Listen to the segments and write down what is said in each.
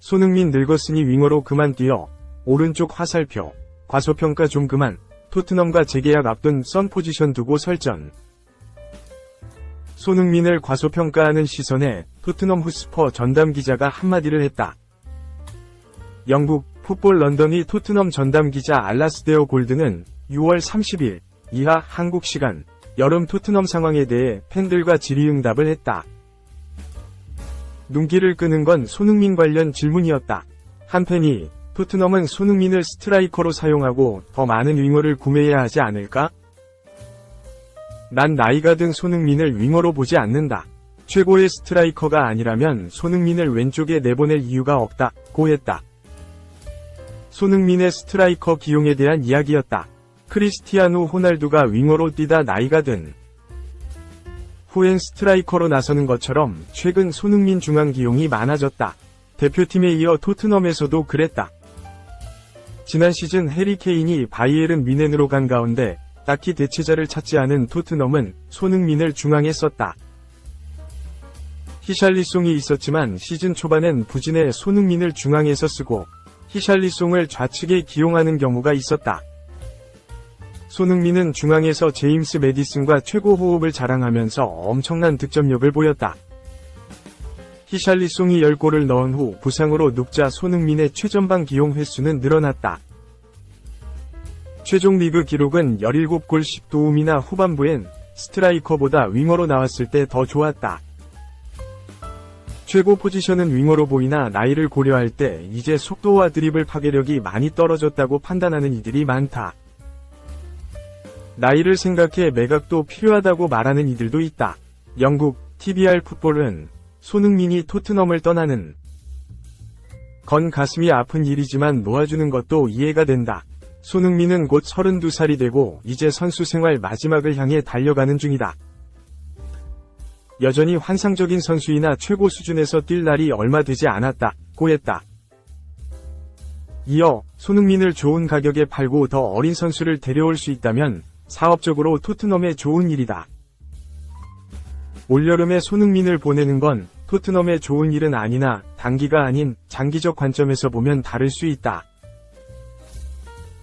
손흥민 늙었으니 윙어로 그만 뛰어. 오른쪽 화살표. 과소평가 좀 그만. 토트넘과 재계약 앞둔 선 포지션 두고 설전. 손흥민을 과소평가하는 시선에 토트넘 후스퍼 전담 기자가 한마디를 했다. 영국 풋볼 런던이 토트넘 전담 기자 알라스데어 골드는 6월 30일 이하 한국 시간 여름 토트넘 상황에 대해 팬들과 질의응답을 했다. 눈길을 끄는 건 손흥민 관련 질문이었다. 한 팬이 토트넘은 손흥민을 스트라이커로 사용하고 더 많은 윙어를 구매해야 하지 않을까? 난 나이가 든 손흥민을 윙어로 보지 않는다. 최고의 스트라이커가 아니라면 손흥민을 왼쪽에 내보낼 이유가 없다고 했다. 손흥민의 스트라이커 기용에 대한 이야기였다. 크리스티아누 호날두가 윙어로 뛰다 나이가 든 후엔 스트라이커로 나서는 것처럼 최근 손흥민 중앙 기용이 많아졌다. 대표팀에 이어 토트넘에서도 그랬다. 지난 시즌 해리 케인이 바이에른 뮌헨으로 간 가운데 딱히 대체자를 찾지 않은 토트넘은 손흥민을 중앙에 썼다. 히샬리송이 있었지만 시즌 초반엔 부진해 손흥민을 중앙에서 쓰고 히샬리송을 좌측에 기용하는 경우가 있었다. 손흥민은 중앙에서 제임스 매디슨과 최고 호흡을 자랑하면서 엄청난 득점력을 보였다. 히샬리송이 10골을 넣은 후 부상으로 눕자 손흥민의 최전방 기용 횟수는 늘어났다. 최종 리그 기록은 17골 10도움이나 후반부엔 스트라이커보다 윙어로 나왔을 때 더 좋았다. 최고 포지션은 윙어로 보이나 나이를 고려할 때 이제 속도와 드리블 파괴력이 많이 떨어졌다고 판단하는 이들이 많다. 나이를 생각해 매각도 필요하다고 말하는 이들도 있다. 영국 TBR 풋볼은 손흥민이 토트넘을 떠나는 건 가슴이 아픈 일이지만 놓아주는 것도 이해가 된다. 손흥민은 곧 32살이 되고 이제 선수 생활 마지막을 향해 달려가는 중이다. 여전히 환상적인 선수이나 최고 수준에서 뛸 날이 얼마 되지 않았다고 했다. 이어 손흥민을 좋은 가격에 팔고 더 어린 선수를 데려올 수 있다면 사업적으로 토트넘에 좋은 일이다. 올여름에 손흥민을 보내는 건 토트넘에 좋은 일은 아니나 단기가 아닌 장기적 관점에서 보면 다를 수 있다.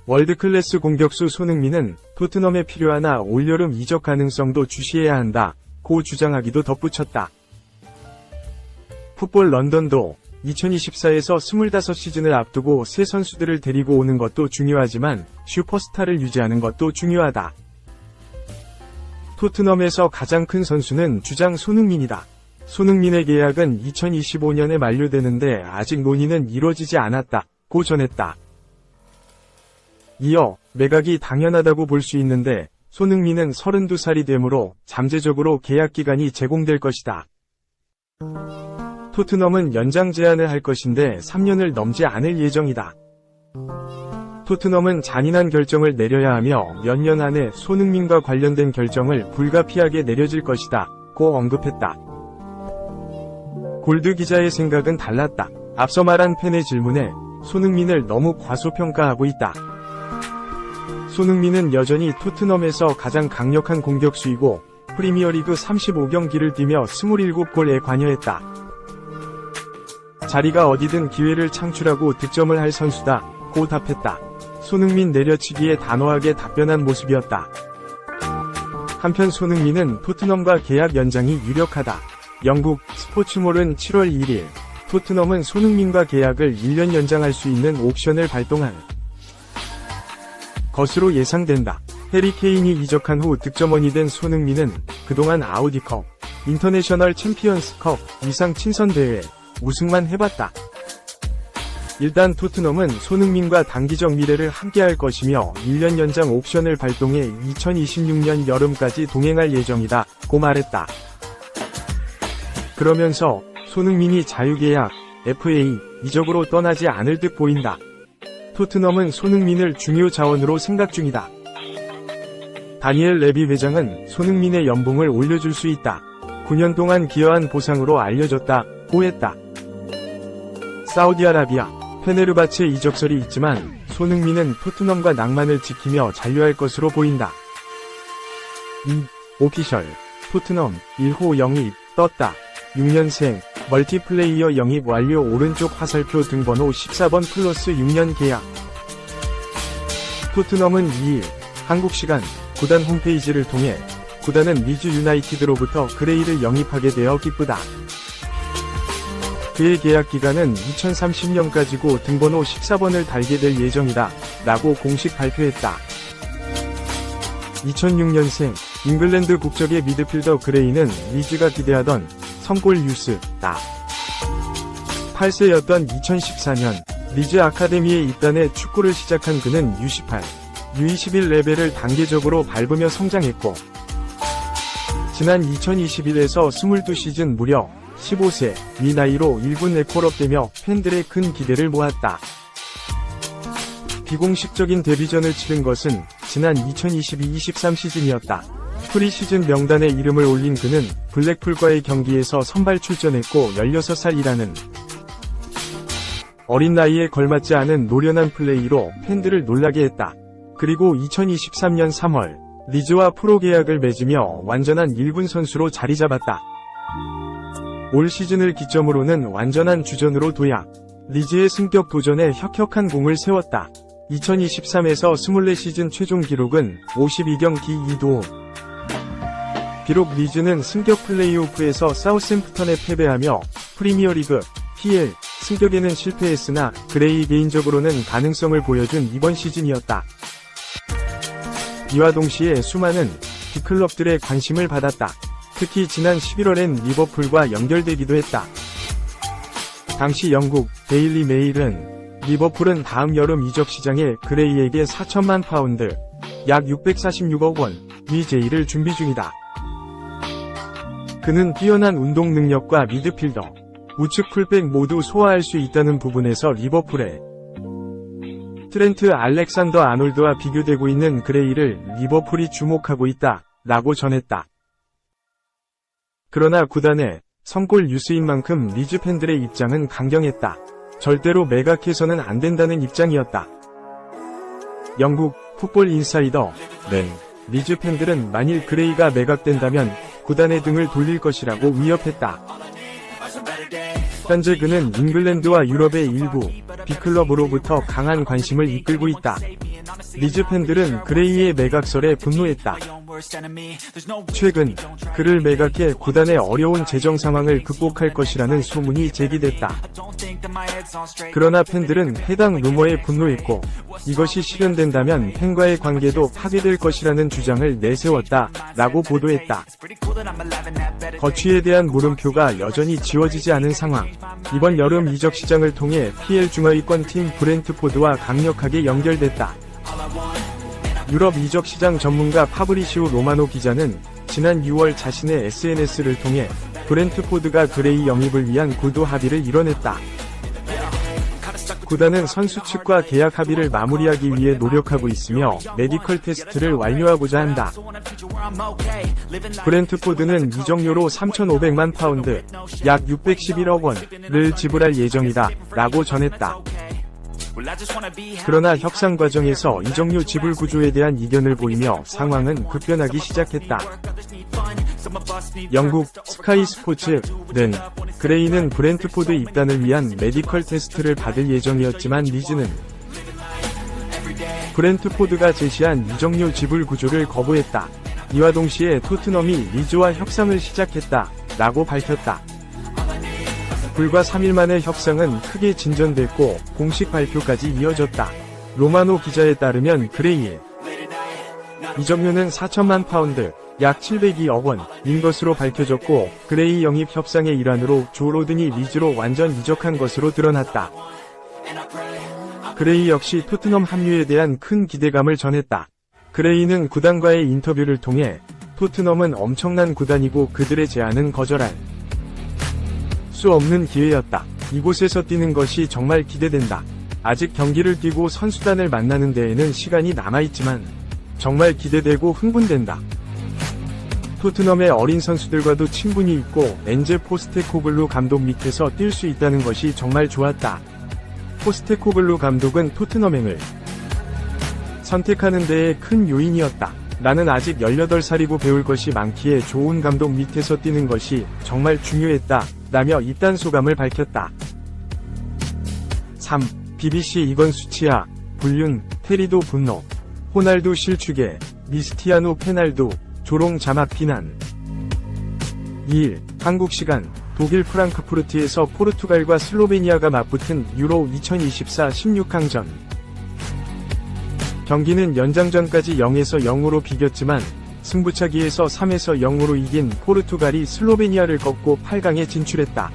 월드클래스 공격수 손흥민은 토트넘에 필요하나 올여름 이적 가능성도 주시해야 한다고 주장하기도 덧붙였다. 풋볼 런던도 2024에서 25시즌을 앞두고 새 선수들을 데리고 오는 것도 중요하지만 슈퍼스타를 유지하는 것도 중요하다. 토트넘에서 가장 큰 선수는 주장 손흥민이다. 손흥민의 계약은 2025년에 만료되는데 아직 논의는 이루어지지 않았다고 전했다. 이어 매각이 당연하다고 볼 수 있는데 손흥민은 32살이 되므로 잠재적으로 계약 기간이 제공될 것이다. 토트넘은 연장 제한을 할 것인데 3년을 넘지 않을 예정이다. 토트넘은 잔인한 결정을 내려야 하며 몇 년 안에 손흥민과 관련된 결정을 불가피하게 내려질 것이다 고 언급했다. 골드 기자의 생각은 달랐다. 앞서 말한 팬의 질문에 손흥민을 너무 과소평가하고 있다. 손흥민은 여전히 토트넘에서 가장 강력한 공격수이고 프리미어리그 35경기를 뛰며 27골에 관여했다. 자리가 어디든 기회를 창출하고 득점을 할 선수다 고 답했다. 손흥민 내려치기에 단호하게 답변한 모습이었다. 한편 손흥민은 토트넘과 계약 연장이 유력하다. 영국 스포츠몰은 7월 1일 토트넘은 손흥민과 계약을 1년 연장할 수 있는 옵션을 발동한 것으로 예상된다. 해리 케인이 이적한 후 득점원이 된 손흥민은 그동안 아우디컵, 인터내셔널 챔피언스컵 이상 친선대회 우승만 해봤다. 일단 토트넘은 손흥민과 단기적 미래를 함께할 것이며 1년 연장 옵션을 발동해 2026년 여름까지 동행할 예정이다 고 말했다. 그러면서 손흥민이 자유계약, FA, 이적으로 떠나지 않을 듯 보인다. 토트넘은 손흥민을 중요 자원으로 생각 중이다. 다니엘 레비 회장은 손흥민의 연봉을 올려줄 수 있다. 9년 동안 기여한 보상으로 알려졌다고 했다. 사우디아라비아 페네르바체 이적설이 있지만 손흥민은 토트넘과 낭만을 지키며 잔류할 것으로 보인다. 오피셜, 토트넘, 1호 영입, 떴다. 6년생, 멀티플레이어 영입 완료. 오른쪽 화살표 등번호 14번 플러스 6년 계약. 토트넘은 2일, 한국 시간, 구단 홈페이지를 통해 구단은 리즈 유나이티드로부터 그레이를 영입하게 되어 기쁘다. 그의 계약 기간은 2030년까지고 등번호 14번을 달게 될 예정이다. 라고 공식 발표했다. 2006년생, 잉글랜드 국적의 미드필더 그레이는 리즈가 기대하던 성골 유스다. 8세였던 2014년, 리즈 아카데미에 입단해 축구를 시작한 그는 U18, U21 레벨을 단계적으로 밟으며 성장했고, 지난 2021에서 22시즌 무려 15세, 이 나이로 1군 레콜업되며 팬들의 큰 기대를 모았다. 비공식적인 데뷔전을 치른 것은 지난 2022-23 시즌이었다. 프리시즌 명단에 이름을 올린 그는 블랙풀과의 경기에서 선발 출전했고 16살이라는 어린 나이에 걸맞지 않은 노련한 플레이로 팬들을 놀라게 했다. 그리고 2023년 3월 리즈와 프로 계약을 맺으며 완전한 1군 선수로 자리 잡았다. 올 시즌을 기점으로는 완전한 주전으로 도약. 리즈의 승격 도전에 혁혁한 공을 세웠다. 2023에서 24시즌 최종 기록은 52경기 2도움. 비록 리즈는 승격 플레이오프에서 사우샘프턴에 패배하며 프리미어리그, PL, 승격에는 실패했으나 그레이 개인적으로는 가능성을 보여준 이번 시즌이었다. 이와 동시에 수많은 빅클럽들의 관심을 받았다. 특히 지난 11월엔 리버풀과 연결되기도 했다. 당시 영국 데일리 메일은 리버풀은 다음 여름 이적 시장에 그레이에게 4천만 파운드, 약 646억 원, 위제의를 준비 중이다. 그는 뛰어난 운동 능력과 미드필더, 우측 풀백 모두 소화할 수 있다는 부분에서 리버풀의 트렌트 알렉산더 아놀드와 비교되고 있는 그레이를 리버풀이 주목하고 있다, 라고 전했다. 그러나 구단의 성골 뉴스인 만큼 리즈 팬들의 입장은 강경했다. 절대로 매각해서는 안 된다는 입장이었다. 영국 풋볼 인사이더는 리즈 팬들은 만일 그레이가 매각된다면 구단의 등을 돌릴 것이라고 위협했다. 현재 그는 잉글랜드와 유럽의 일부 빅클럽으로부터 강한 관심을 이끌고 있다. 리즈 팬들은 그레이의 매각설에 분노했다. 최근 그를 매각해 구단의 어려운 재정 상황을 극복할 것이라는 소문이 제기됐다. 그러나 팬들은 해당 루머에 분노했고 이것이 실현된다면 팬과의 관계도 파괴될 것이라는 주장을 내세웠다 라고 보도했다. 거취에 대한 물음표가 여전히 지워지지 않은 상황. 이번 여름 이적 시장을 통해 PL 중하위권 팀 브렌트포드와 강력하게 연결됐다. 유럽 이적 시장 전문가 파브리시오 로마노 기자는 지난 6월 자신의 SNS를 통해 브렌트포드가 그레이 영입을 위한 구두 합의를 이뤄냈다. 구단은 선수 측과 계약 합의를 마무리하기 위해 노력하고 있으며 메디컬 테스트를 완료하고자 한다. 브렌트포드는 이적료로 3,500만 파운드, 약 611억 원을 지불할 예정이다, 라고 전했다. 그러나 협상 과정에서 이적료 지불 구조에 대한 이견을 보이며 상황은 급변하기 시작했다. 영국 스카이 스포츠는 그레이는 브렌트포드 입단을 위한 메디컬 테스트를 받을 예정이었지만 리즈는 브렌트포드가 제시한 이적료 지불 구조를 거부했다. 이와 동시에 토트넘이 리즈와 협상을 시작했다, 라고 밝혔다. 불과 3일 만에 협상은 크게 진전됐고 공식 발표까지 이어졌다. 로마노 기자에 따르면 그레이의 이적료는 4천만 파운드, 약 702억 원인 것으로 밝혀졌고 그레이 영입 협상의 일환으로 조 로든이 리즈로 완전 이적한 것으로 드러났다. 그레이 역시 토트넘 합류에 대한 큰 기대감을 전했다. 그레이는 구단과의 인터뷰를 통해 토트넘은 엄청난 구단이고 그들의 제안은 거절할 수 없는 기회였다. 이곳에서 뛰는 것이 정말 기대된다. 아직 경기를 뛰고 선수단을 만나는 데에는 시간이 남아있지만 정말 기대되고 흥분된다. 토트넘의 어린 선수들과도 친분이 있고 엔제 포스테코글루 감독 밑에서 뛸 수 있다는 것이 정말 좋았다. 포스테코글루 감독은 토트넘행을 선택하는 데에 큰 요인이었다. 나는 아직 18살이고 배울 것이 많기에 좋은 감독 밑에서 뛰는 것이 정말 중요했다. 라며 이딴 소감을 밝혔다. 3. BBC 이건 수치야. 불륜, 테리도 분노. 호날두 실축에 미스티아노 페날도, 조롱 자막 비난. 2일, 한국 시간, 독일 프랑크푸르트에서 포르투갈과 슬로베니아가 맞붙은 유로 2024 16강전. 경기는 연장전까지 0에서 0으로 비겼지만 승부차기에서 3에서 0으로 이긴 포르투갈이 슬로베니아를 꺾고 8강에 진출했다.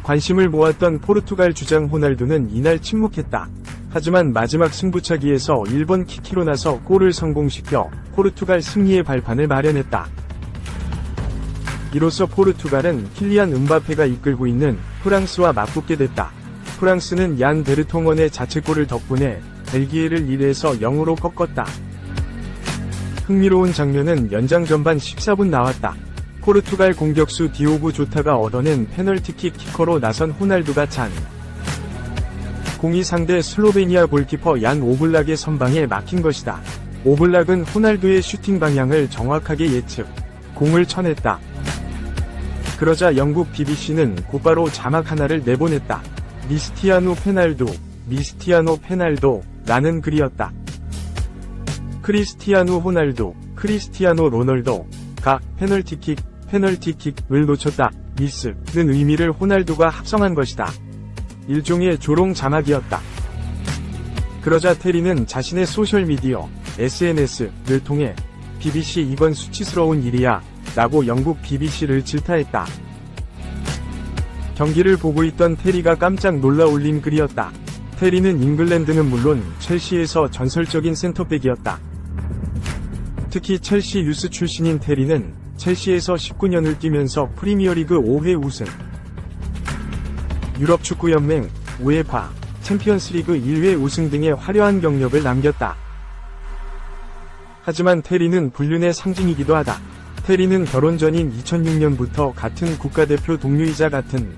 관심을 모았던 포르투갈 주장 호날두는 이날 침묵했다. 하지만 마지막 승부차기에서 1번 키키로 나서 골을 성공시켜 포르투갈 승리의 발판을 마련했다. 이로써 포르투갈은 킬리안 음바페가 이끌고 있는 프랑스와 맞붙게 됐다. 프랑스는 얀 베르통원의 자책골을 덕분에 벨기에를 1에서 0으로 꺾었다. 흥미로운 장면은 연장 전반 14분 나왔다. 포르투갈 공격수 디오고 조타가 얻어낸 페널티킥 키커로 나선 호날두가 찬 공이 상대 슬로베니아 골키퍼 얀 오블락의 선방에 막힌 것이다. 오블락은 호날두의 슈팅 방향을 정확하게 예측, 공을 쳐냈다. 그러자 영국 BBC는 곧바로 자막 하나를 내보냈다. 미스티아노 페날도, 미스티아노 페날도 라는 글이었다. 크리스티아노 호날두, 크리스티아노 로널도가 페널티킥을 놓쳤다. 미스는 의미를 호날두가 합성한 것이다. 일종의 조롱 자막이었다. 그러자 테리는 자신의 소셜미디어, SNS를 통해 BBC 이건 수치스러운 일이야 라고 영국 BBC를 질타했다. 경기를 보고 있던 테리가 깜짝 놀라 올린 글이었다. 테리는 잉글랜드는 물론 첼시에서 전설적인 센터백이었다. 특히 첼시 유스 출신인 테리는 첼시에서 19년을 뛰면서 프리미어리그 5회 우승, 유럽축구연맹, 우에파, 챔피언스리그 1회 우승 등의 화려한 경력을 남겼다. 하지만 테리는 불륜의 상징이기도 하다. 테리는 결혼 전인 2006년부터 같은 국가대표 동료이자 같은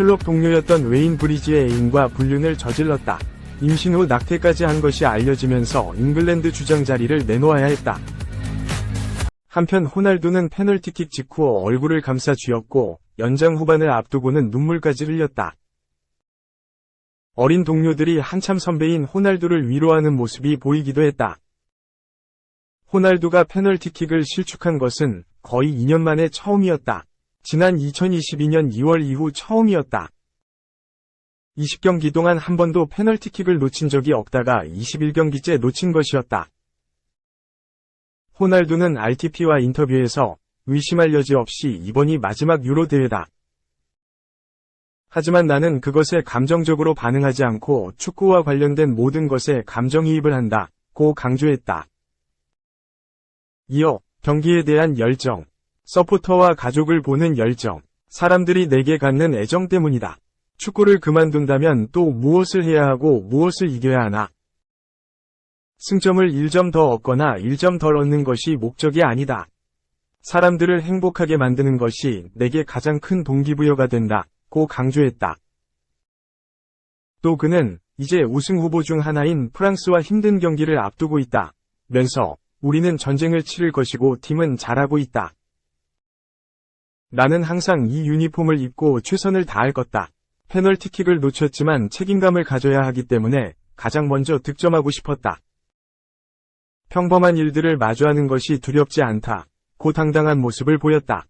클럽 동료였던 웨인 브리지의 애인과 불륜을 저질렀다. 임신 후 낙태까지 한 것이 알려지면서 잉글랜드 주장 자리를 내놓아야 했다. 한편 호날두는 페널티킥 직후 얼굴을 감싸 쥐었고 연장 후반을 앞두고는 눈물까지 흘렸다. 어린 동료들이 한참 선배인 호날두를 위로하는 모습이 보이기도 했다. 호날두가 페널티킥을 실축한 것은 거의 2년 만에 처음이었다. 지난 2022년 2월 이후 처음이었다. 20경기 동안 한 번도 페널티킥을 놓친 적이 없다가 21경기째 놓친 것이었다. 호날두는 RTP와 인터뷰에서 의심할 여지 없이 이번이 마지막 유로 대회다. 하지만 나는 그것에 감정적으로 반응하지 않고 축구와 관련된 모든 것에 감정이입을 한다고 강조했다. 이어 경기에 대한 열정, 서포터와 가족을 보는 열정, 사람들이 내게 갖는 애정 때문이다. 축구를 그만둔다면 또 무엇을 해야 하고 무엇을 이겨야 하나? 승점을 1점 더 얻거나 1점 덜 얻는 것이 목적이 아니다. 사람들을 행복하게 만드는 것이 내게 가장 큰 동기부여가 된다고 강조했다. 또 그는 이제 우승 후보 중 하나인 프랑스와 힘든 경기를 앞두고 있다 면서 우리는 전쟁을 치를 것이고 팀은 잘하고 있다. 나는 항상 이 유니폼을 입고 최선을 다할 거다. 페널티킥을 놓쳤지만 책임감을 가져야 하기 때문에 가장 먼저 득점하고 싶었다. 평범한 일들을 마주하는 것이 두렵지 않다. 고 당당한 모습을 보였다.